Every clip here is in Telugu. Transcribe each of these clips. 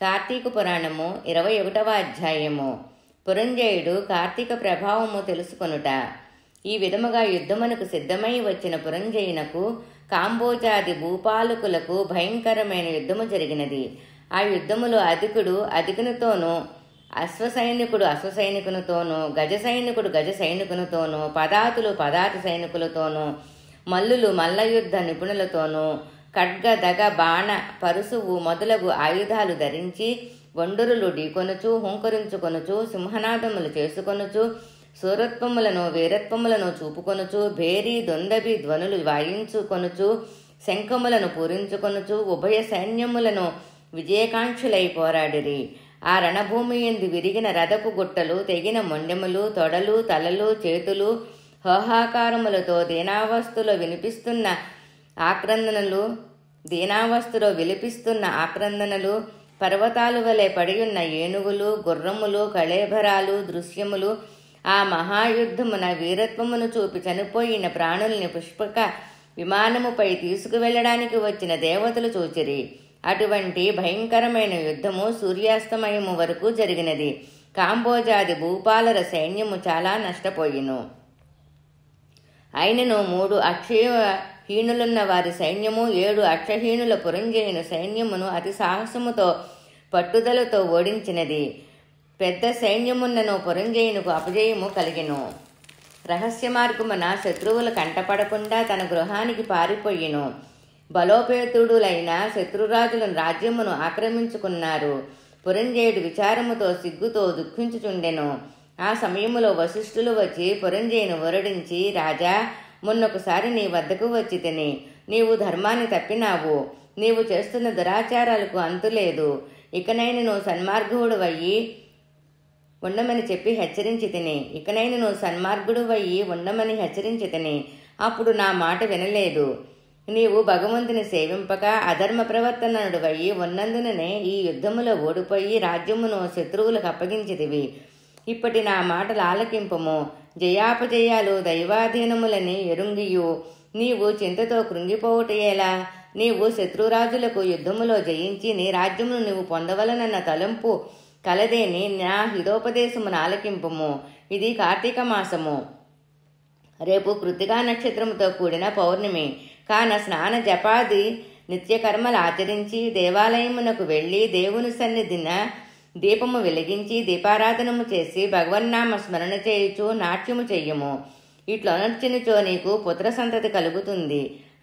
కార్తీక పురాణము 21వ అధ్యాయము. పురంజయుడు కార్తీక ప్రభావము తెలుసుకొనుట. ఈ విధముగా యుద్ధమునకు సిద్ధమై వచ్చిన పురంజయునకు కాంబోజాది భూపాలకులకు భయంకరమైన యుద్ధము జరిగినది. ఆ యుద్ధములో అధికుడు అధికునితోనూ, అశ్వసైనికుడు అశ్వసైనికునితోనూ, గజ సైనికుడు గజ సైనికునితోనూ, పదాతులు పదాతి సైనికులతోనూ, మల్లులు మల్లయుద్ధ నిపుణులతోనూ, ఖడ్గ దగ బాణ పరుసువు మొదలగు ఆయుధాలు ధరించి వండురులు ఢీకొనుచు, హుంకరించుకొనుచు, సింహనాదములు చేసుకొనుచు, సూరత్వములను వీరత్వములను చూపుకొనుచు, భేరీ దొందబి ధ్వనులు వాయించుకొనుచు, శంఖములను పూరించుకొనుచు, ఉభయ సైన్యములను విజయకాంక్షులై పోరాడిరి. ఆ రణభూమి యందు విరిగిన రథపు గుట్టలు, తెగిన మొండెములు, తొడలు, తలలు, చేతులు, హోహాకారములతో దీనావస్థలో విలిపిస్తున్న ఆక్రందనలు, పర్వతాలు వలె పడియున్న ఏనుగులు, గుర్రములు, కళేభరాలు దృశ్యములు, ఆ మహాయుద్ధమున వీరత్వమును చూపి చనిపోయిన ప్రాణుల్ని పుష్పక విమానముపై తీసుకువెళ్లడానికి వచ్చిన దేవతలు చూచిరి. అటువంటి భయంకరమైన యుద్ధము సూర్యాస్తమయము వరకు జరిగినది. కాంబోజాది భూపాలర సైన్యము చాలా నష్టపోయిను. అయినను 3 అక్షయహీనులున్న వారి సైన్యము 7 అక్షహీనుల పురంజయుని సైన్యమును అతి సాహసముతో పట్టుదలతో ఓడించినది. పెద్ద సైన్యమున్నను పురంజయునుకు అపజయము కలిగెను. రహస్య మార్గమున శత్రువుల కంటపడకుండా తన గృహానికి పారిపోయిను. బలోపేతుడులైన శత్రురాజులను రాజ్యమును ఆక్రమించుకున్నారు. పురంజయుడు విచారముతో సిగ్గుతో దుఃఖించుచుండెను. ఆ సమయములో వశిష్ఠులు వచ్చి పురంజయుని ఊరడించి, రాజా, మొన్నొకసారి నీ వద్దకు వచ్చి తిని నీవు ధర్మాన్ని తప్పినావు. నీవు చేస్తున్న దురాచారాలకు అంతులేదు. ఇకనైనా సన్మార్గుడు వయ్యి ఉండమని చెప్పి హెచ్చరించి తిని అప్పుడు నా మాట వినలేదు. నీవు భగవంతుని సేవింపక అధర్మ ప్రవర్తనుడు వయ్యి ఉన్నందుననే ఈ యుద్ధములో ఓడిపోయి రాజ్యమును శత్రువులకు అప్పగించితివి. ఇప్పటి నా మాటలు ఆలకింపము. జయాపజయాలు దైవాధీనములని ఎరుంగియు నీవు చింతతో కృంగిపోవుటయేలా? నీవు శత్రురాజులకు యుద్ధములో జయించి నీ రాజ్యమును నీవు పొందవలనన్న తలంపు కలదేని నా హితోపదేశమును ఆలకింపము. ఇది కార్తీక మాసము. రేపు కృత్తికా నక్షత్రముతో కూడిన పౌర్ణమి. కాన స్నాన జపాది నిత్యకర్మలు ఆచరించి దేవాలయమునకు వెళ్ళి దేవుని సన్నిధిన దీపము వెలిగించి దీపారాధనము చేసి భగవన్నామ స్మరణ చేయుచు నాట్యము చెయ్యము. ఇట్లొనర్చినచో నీకు పుత్ర సంతతి కలుగుతుంది.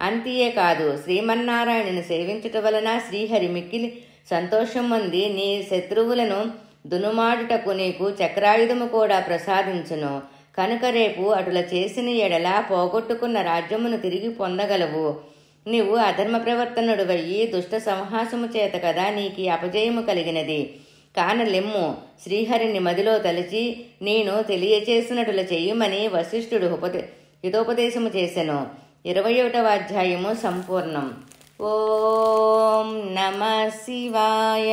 అంతియే కాదు, శ్రీమన్నారాయణుని సేవించుట వలన శ్రీహరి మిక్కిలి సంతోషం పొంది నీ శత్రువులను దునుమాడుటకు నీకు చక్రాయుధము కూడా ప్రసాదించును. కనుక రేపు అటుల చేసిన ఎడల పోగొట్టుకున్న రాజ్యమును తిరిగి పొందగలవు. నీవు అధర్మ ప్రవర్తనుడు వయ్యి దుష్ట సంహాసము చేత కదా నీకు అపజయము కలిగినది. కానలెమ్ము, శ్రీహరిని మదిలో తలచి నేను తెలియచేసినట్లు చెయ్యమని వశిష్ఠుడు హితోపదేశము చేసెను. 21వ అధ్యాయము సంపూర్ణం. ఓం నమః శివాయ.